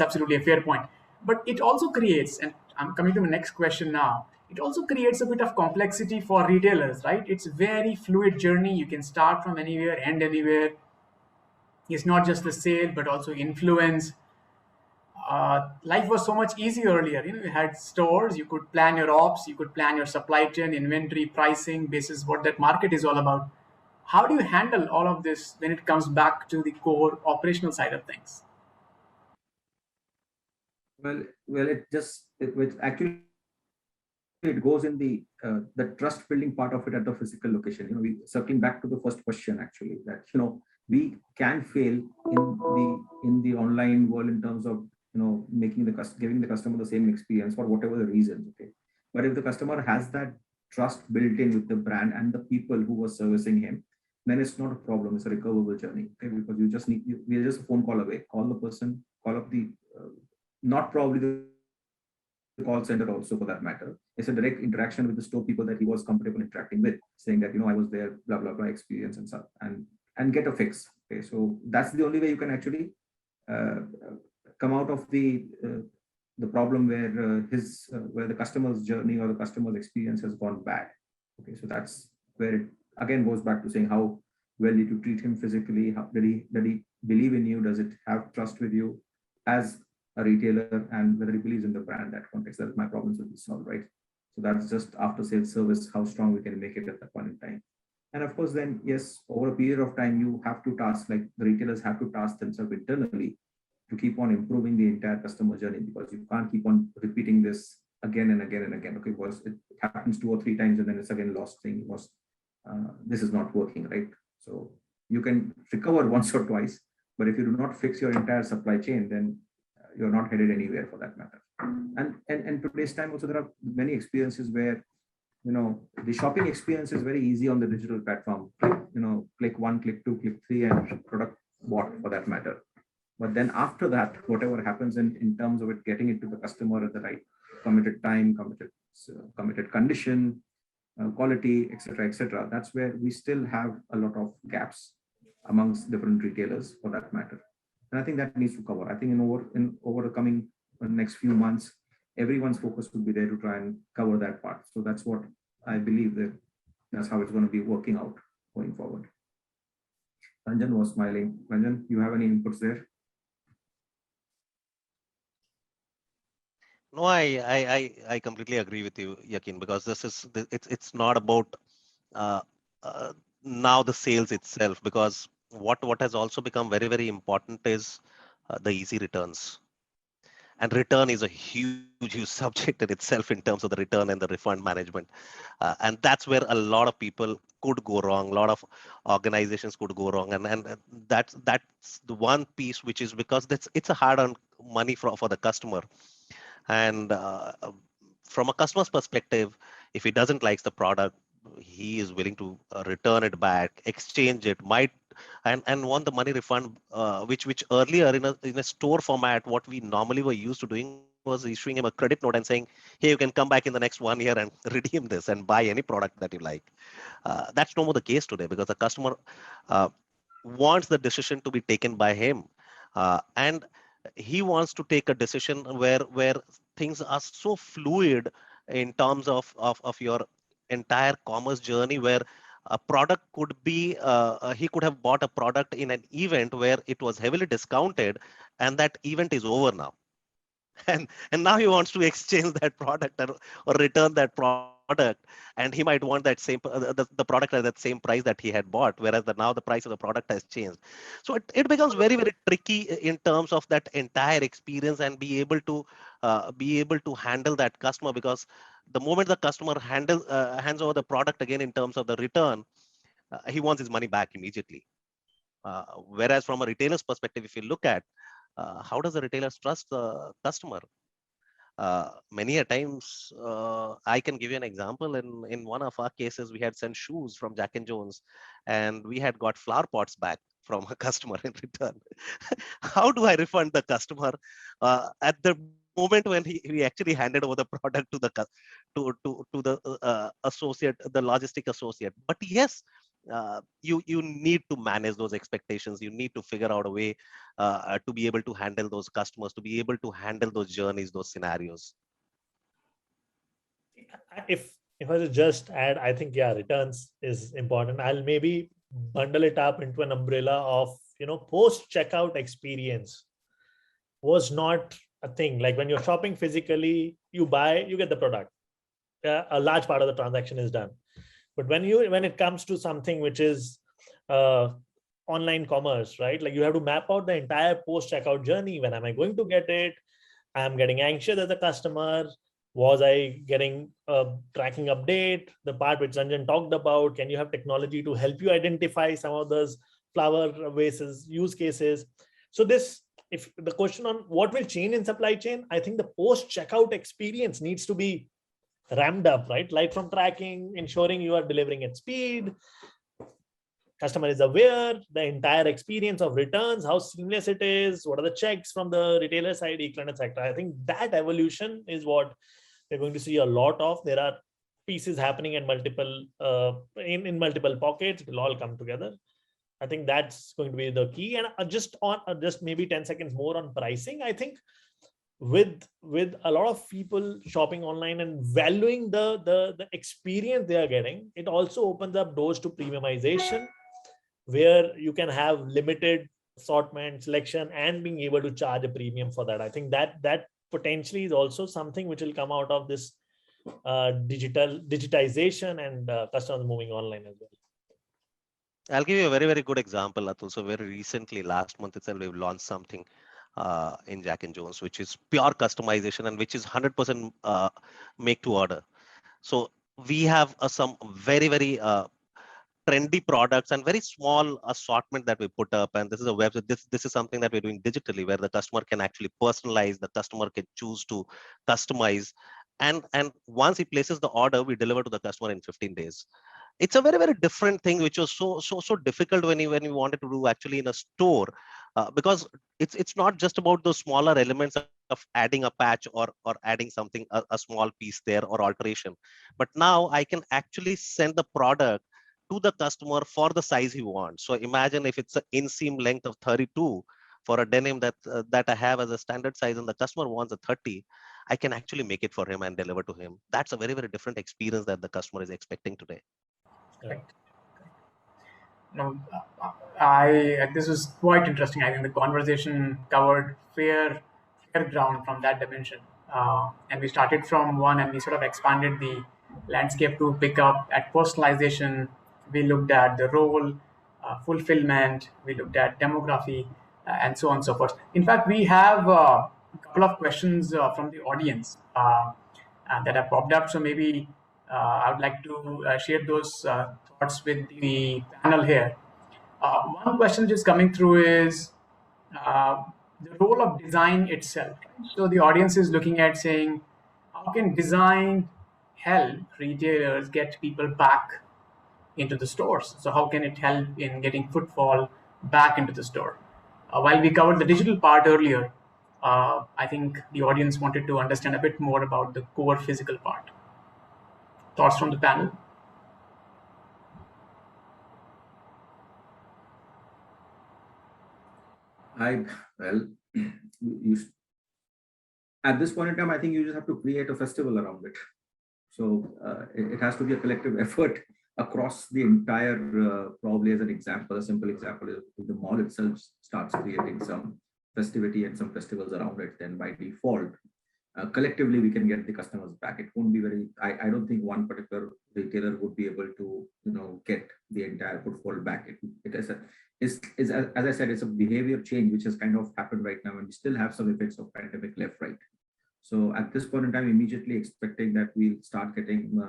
absolutely a fair point. But it also creates, and I'm coming to the next question now. It also creates a bit of complexity for retailers, right? It's a very fluid journey. You can start from anywhere, end anywhere. It's not just the sale, but also influence. Life was so much easier earlier. You had stores, you could plan your ops, you could plan your supply chain, inventory, pricing, basis what that market is all about. How do you handle all of this when it comes back to the core operational side of things? Well, actually it goes in the trust building part of it at the physical location. We circling back to the first question, actually, that we can fail in the online world in terms of making giving the customer the same experience for whatever the reason. Okay, but if the customer has that trust built in with the brand and the people who were servicing him, then it's not a problem. It's a recoverable journey. Okay, because we are just a phone call away. Call the person, call up the not probably the call center also, for that matter. It's a direct interaction with the store people that he was comfortable interacting with, saying that I was there, blah blah blah, experience and stuff, and get a fix. Okay, so that's the only way you can actually come out of the problem where the customer's journey or the customer's experience has gone bad. Okay, so that's where it again goes back to saying how well did you treat him physically? How did he believe in you? Does it have trust with you as a retailer, and whether he believes in the brand? That context, that my problems will be solved, right? So that's just after sales service, how strong we can make it at that point in time. And of course, then yes, over a period of time, you have to task, like the retailers have to task themselves internally to keep on improving the entire customer journey, because you can't keep on repeating this again and again and again. Okay, because it happens 2 or 3 times and then it's again lost thing. This is not working, right? So you can recover once or twice, but if you do not fix your entire supply chain, then you're not headed anywhere, for that matter. And today's time also, there are many experiences where the shopping experience is very easy on the digital platform. Click 1, click 2, click 3, and product bought, for that matter. But then after that, whatever happens in terms of it getting it to the customer at the right committed time, committed condition, quality, etc., that's where we still have a lot of gaps amongst different retailers, for that matter. And I think that needs to cover. I think in over the coming next few months, everyone's focus will be there to try and cover that part. So that's what I believe that's how it's going to be working out going forward. Ranjan was smiling. Ranjan, you have any inputs there? No, I completely agree with you, Yakin, because it's not about now the sales itself, because what has also become very, very important is the easy returns. And return is a huge subject in itself in terms of the return and the refund management. And that's where a lot of people could go wrong. A lot of organizations could go wrong. And that's the one piece, which is because it's a hard-earned money for the customer. And from a customer's perspective, if he doesn't like the product, he is willing to return it back, exchange it, and want the money refund, which earlier in a store format, what we normally were used to doing was issuing him a credit note and saying, hey, you can come back in the next 1 year and redeem this and buy any product that you like. That's no more the case today, because the customer wants the decision to be taken by him. And he wants to take a decision where things are so fluid in terms of your entire commerce journey, where a product could be he could have bought a product in an event where it was heavily discounted, and that event is over now. And now he wants to exchange that product or return that product, and he might want that same the product at that same price that he had bought, whereas now the price of the product has changed. So it becomes very, very tricky in terms of that entire experience, and be able to handle that customer, because the moment the customer hands over the product again in terms of the return, he wants his money back immediately. Whereas from a retailer's perspective, if you look at how does the retailer trust the customer? Many a times, I can give you an example. In one of our cases, we had sent shoes from Jack and Jones, and we had got flower pots back from a customer in return. How do I refund the customer at the moment when he actually handed over the product to the associate, the logistic associate? But yes, you need to manage those expectations. You need to figure out a way to be able to handle those customers, to be able to handle those journeys, those scenarios. If I just add, I think returns is important. I'll maybe bundle it up into an umbrella of post checkout experience was not a thing. Like when you're shopping physically, you buy, you get the product. A large part of the transaction is done. But when it comes to something which is online commerce, right? Like you have to map out the entire post checkout journey. When am I going to get it? I'm getting anxious as a customer. Was I getting a tracking update? The part which Ranjan talked about, can you have technology to help you identify some of those flower vases, use cases? So if the question on what will change in supply chain, I think the post-checkout experience needs to be ramped up, right? Like from tracking, ensuring you are delivering at speed, customer is aware, the entire experience of returns, how seamless it is, what are the checks from the retailer side, e-commerce sector. I think that evolution is what we're going to see a lot of. There are pieces happening in multiple pockets. It will all come together. I think that's going to be the key. And just maybe 10 seconds more on pricing. I think with a lot of people shopping online and valuing the experience they are getting, it also opens up doors to premiumization, where you can have limited assortment, selection, and being able to charge a premium for that. I think that potentially is also something which will come out of this digitization and customers moving online as well. I'll give you a very, very good example, Atul. So very recently, last month itself, we've launched something in Jack and Jones, which is pure customization and which is 100% make to order. So we have some very, very trendy products and very small assortment that we put up. And this is a website. This is something that we're doing digitally, where the customer can actually personalize, the customer can choose to customize. And once he places the order, we deliver to the customer in 15 days. It's a very, very different thing, which was so difficult when you wanted to do actually in a store, because it's not just about those smaller elements of adding a patch or adding something, a small piece there or alteration. But now I can actually send the product to the customer for the size he wants. So imagine if it's an inseam length of 32 for a denim that I have as a standard size, and the customer wants a 30, I can actually make it for him and deliver to him. That's a very, very different experience that the customer is expecting today. Correct. No, this was quite interesting. I think the conversation covered fair ground from that dimension, and we started from one, and we sort of expanded the landscape to pick up at personalization. We looked at the role, fulfillment. We looked at demography, and so on and so forth. In fact, we have a couple of questions from the audience that have popped up. So maybe I would like to share those thoughts with the panel here. One question which is coming through is the role of design itself. So the audience is looking at saying, how can design help retailers get people back into the stores? So how can it help in getting footfall back into the store? While we covered the digital part earlier, I think the audience wanted to understand a bit more about the core physical part. Thoughts from the panel? At this point in time, I think you just have to create a festival around it. So it has to be a collective effort across the entire, probably as an example, a simple example is if the mall itself starts creating some festivity and some festivals around it, then by default, collectively we can get the customers back. It won't be I don't think one particular retailer would be able to, get the entire footfall back. As I said, it's a behavior change which has kind of happened right now, and we still have some effects of pandemic left, right? So at this point in time, immediately expecting that we'll start getting,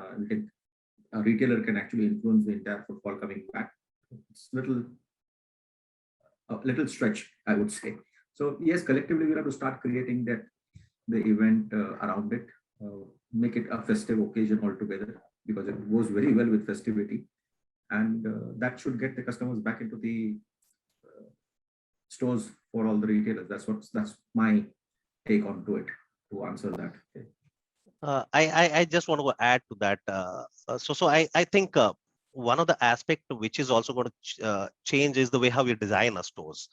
a retailer can actually influence the entire footfall coming back. It's a little stretch, I would say. So yes, collectively we'll have to start creating the event around it, make it a festive occasion altogether, because it goes very well with festivity, and that should get the customers back into the stores for all the retailers. That's my take onto it to answer that. Okay. I just want to add to that. I think one of the aspect which is also going to change is the way how we design our stores,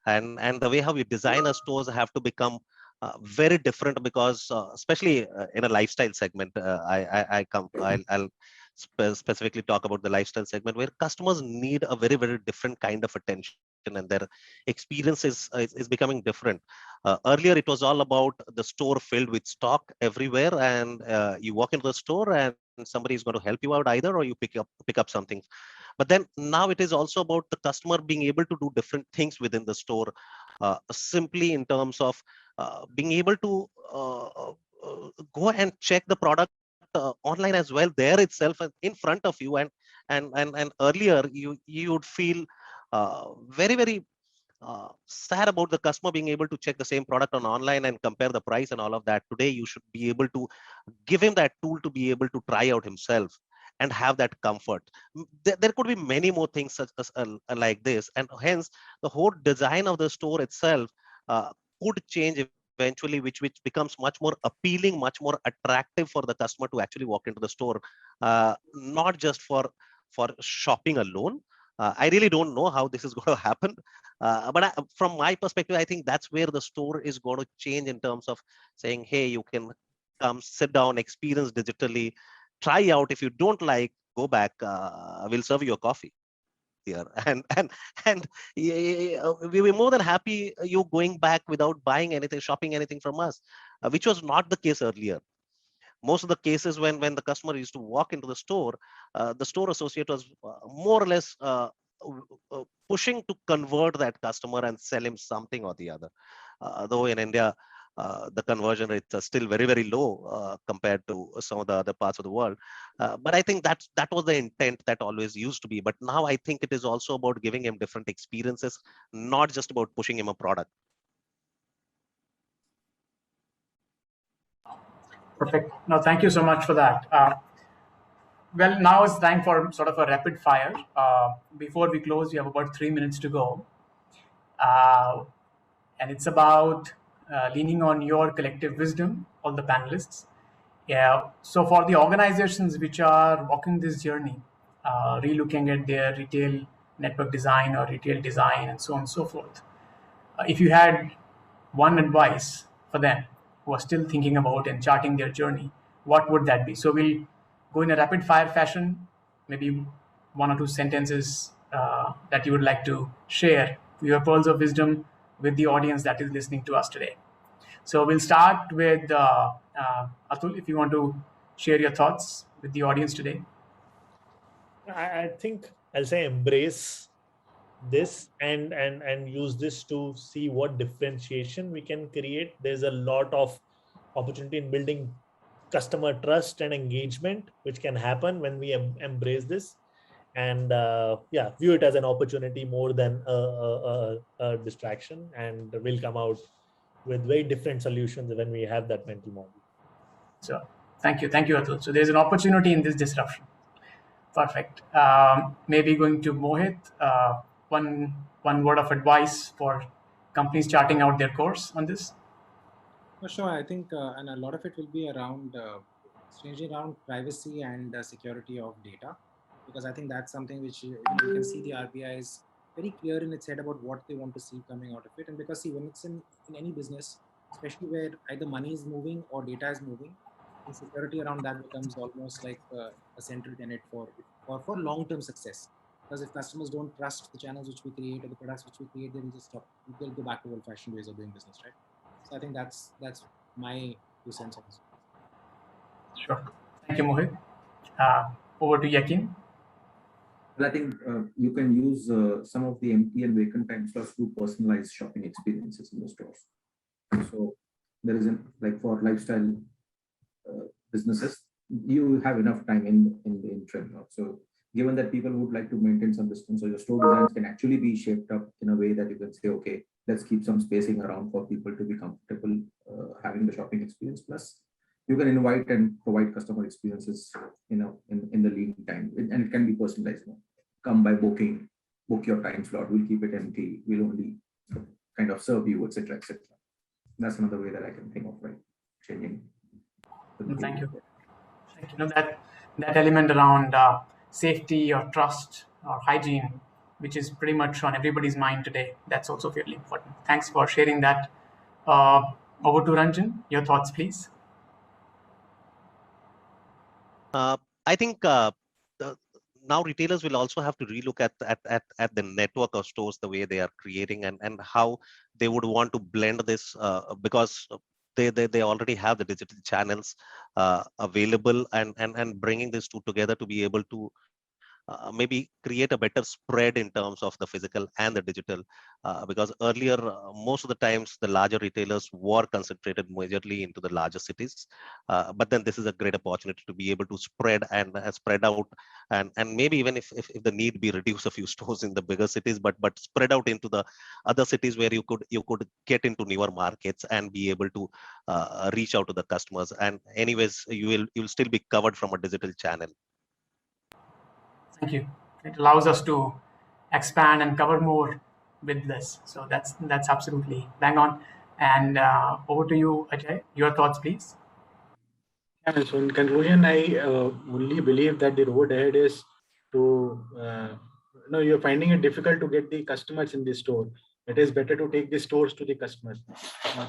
and the way how we design our stores have to become very different, because especially in a lifestyle segment, I'll specifically talk about the lifestyle segment, where customers need a very different kind of attention, and their experience is becoming different. Earlier, it was all about the store filled with stock everywhere, and you walk into the store and somebody is going to help you out either, or you pick up something. But then now it is also about the customer being able to do different things within the store, simply in terms of being able to go and check the product online as well, there itself in front of you. And earlier you would feel very sad about the customer being able to check the same product on online and compare the price and all of that. Today you should be able to give him that tool to be able to try out himself and have that comfort. There could be many more things such as like this, and hence the whole design of the store itself could change eventually, which becomes much more appealing, much more attractive for the customer to actually walk into the store, not just for shopping alone. I really don't know how this is going to happen, but from my perspective, I think that's where the store is going to change, in terms of saying, hey, you can come, sit down, experience digitally, try out. If you don't like, go back. We'll serve you a coffee here, and we were more than happy you going back without buying anything, shopping anything from us, which was not the case earlier. Most of the cases when the customer used to walk into the store associate was more or less pushing to convert that customer and sell him something or the other. Though in India, the conversion rates are still very low compared to some of the other parts of the world. But I think that was the intent that always used to be. But now I think it is also about giving him different experiences, not just about pushing him a product. Perfect. No, thank you so much for that. Well, now it's time for sort of a rapid fire. Before we close, we have about 3 minutes to go. And it's about leaning on your collective wisdom, all the panelists. Yeah. So for the organizations which are walking this journey, relooking at their retail network design or retail design and so on and so forth, if you had one advice for them who are still thinking about and charting their journey, what would that be? So we'll go in a rapid fire fashion, maybe one or two sentences that you would like to share, your pearls of wisdom with the audience that is listening to us today. So we'll start with Atul, if you want to share your thoughts with the audience today. I think I'll say embrace this and use this to see what differentiation we can create. There's a lot of opportunity in building customer trust and engagement, which can happen when we embrace this, and view it as an opportunity more than a distraction, and we'll come out with very different solutions when we have that mental model. So thank you, Atul. So there's an opportunity in this disruption. Perfect. Maybe going to Mohit, one word of advice for companies charting out their course on this. For sure, I think, and a lot of it will be around, strangely around privacy and security of data, because I think that's something which you can see the RBI is very clear in its head about what they want to see coming out of it. And because see, when it's in any business, especially where either money is moving or data is moving, the security around that becomes almost like a central tenet for long-term success. Because if customers don't trust the channels which we create or the products which we create, they will just stop. They'll go back to old-fashioned ways of doing business, right? So I think that's my 2 cents on this. Sure. Thank you, Mohit. Over to Yakin. Well, I think you can use some of the empty and vacant time slots to personalize shopping experiences in the stores. So there is like for lifestyle businesses, you have enough time in the interim. So given that people would like to maintain some distance, so your store designs can actually be shaped up in a way that you can say, okay, let's keep some spacing around for people to be comfortable having the shopping experience. Plus, you can invite and provide customer experiences, in the lead time, and it can be personalized. Come by booking, book your time slot. We'll keep it empty. We'll only kind of serve you, etc., etc. That's another way that I can think of, right? Changing. Thank you. That element around safety or trust or hygiene, which is pretty much on everybody's mind today, that's also fairly important. Thanks for sharing that. Over to Ranjan, your thoughts, please. I think now retailers will also have to relook at the network of stores, the way they are creating, and how they would want to blend this, because they already have the digital channels available, and bringing these two together to be able to maybe create a better spread in terms of the physical and the digital, because earlier most of the times the larger retailers were concentrated majorly into the larger cities, but then this is a great opportunity to be able to spread and spread out, and maybe even if the need be, reduce a few stores in the bigger cities, but spread out into the other cities where you could get into newer markets and be able to reach out to the customers, and anyways you'll still be covered from a digital channel. Thank you. It allows us to expand and cover more with this. So that's absolutely bang on. And over to you, Ajay. Your thoughts, please. Yeah, so in conclusion, I only believe that the road ahead is to, you're finding it difficult to get the customers in the store. It is better to take the stores to the customers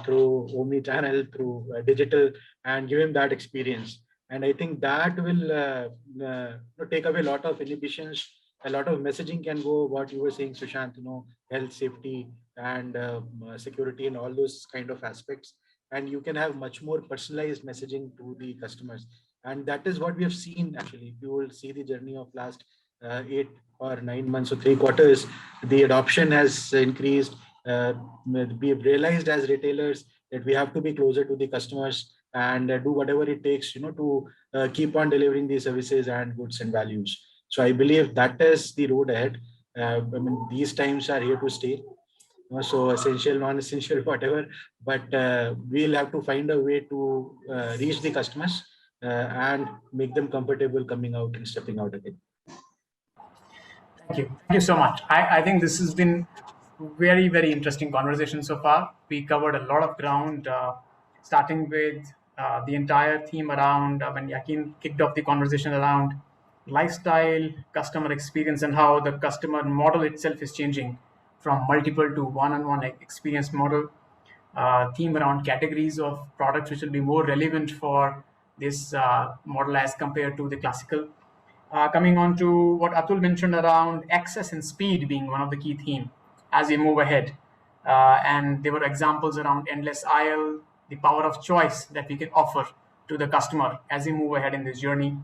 through Omnichannel, through digital, and give him that experience. And I think that will take away a lot of inhibitions. A lot of messaging can go, what you were saying, Sushant, health, safety, and security, and all those kind of aspects. And you can have much more personalized messaging to the customers. And that is what we have seen, actually. If you will see the journey of last 8 or 9 months or 3 quarters, the adoption has increased. We have realized as retailers that we have to be closer to the customers and do whatever it takes, to keep on delivering these services and goods and values. So I believe that is the road ahead. These times are here to stay. So essential, non-essential, whatever, but we'll have to find a way to reach the customers and make them comfortable coming out and stepping out again. Thank you so much. I think this has been very, very interesting conversation so far. We covered a lot of ground, starting with the entire theme around when Yakin kicked off the conversation around lifestyle, customer experience, and how the customer model itself is changing from multiple to one-on-one experience model. Theme around categories of products which will be more relevant for this model as compared to the classical. Coming on to what Atul mentioned around access and speed being one of the key themes as we move ahead. And there were examples around endless aisle, the power of choice that we can offer to the customer as we move ahead in this journey.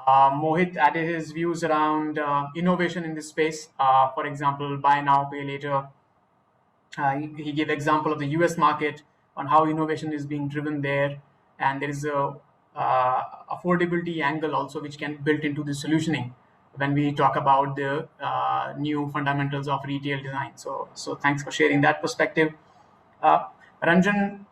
Mohit added his views around innovation in this space. For example, buy now, pay later. He gave example of the US market on how innovation is being driven there. And there is a affordability angle also which can be built into the solutioning when we talk about the new fundamentals of retail design. So thanks for sharing that perspective. Ranjan,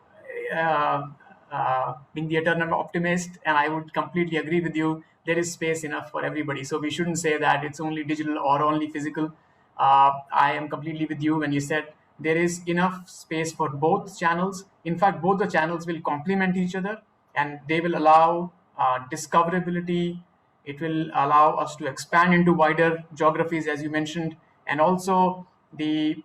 being the eternal optimist, and I would completely agree with you, there is space enough for everybody. So we shouldn't say that it's only digital or only physical. I am completely with you when you said there is enough space for both channels. In fact, both the channels will complement each other and they will allow discoverability. It will allow us to expand into wider geographies, as you mentioned, and also the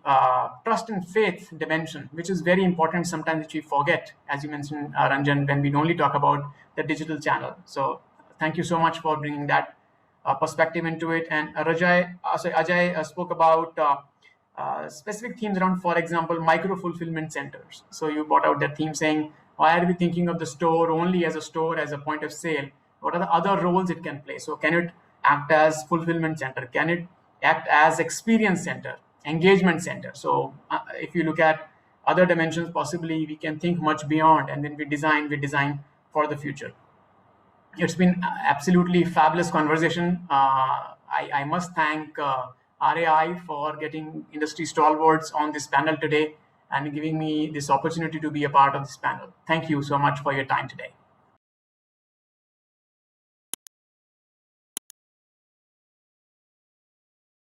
trust and faith dimension, which is very important sometimes, which we forget, as you mentioned, Ranjan, when we only talk about the digital channel. So thank you so much for bringing that perspective into it. And Ajay spoke about specific themes around, for example, micro fulfillment centers. So you brought out that theme saying, why are we thinking of the store only as a store, as a point of sale? What are the other roles it can play? So can it act as fulfillment center? Can it act as experience center, engagement center? So if you look at other dimensions, possibly we can think much beyond, and then we design for the future. It's been absolutely fabulous conversation. I must thank RAI for getting industry stalwarts on this panel today and giving me this opportunity to be a part of this panel. Thank you so much for your time today.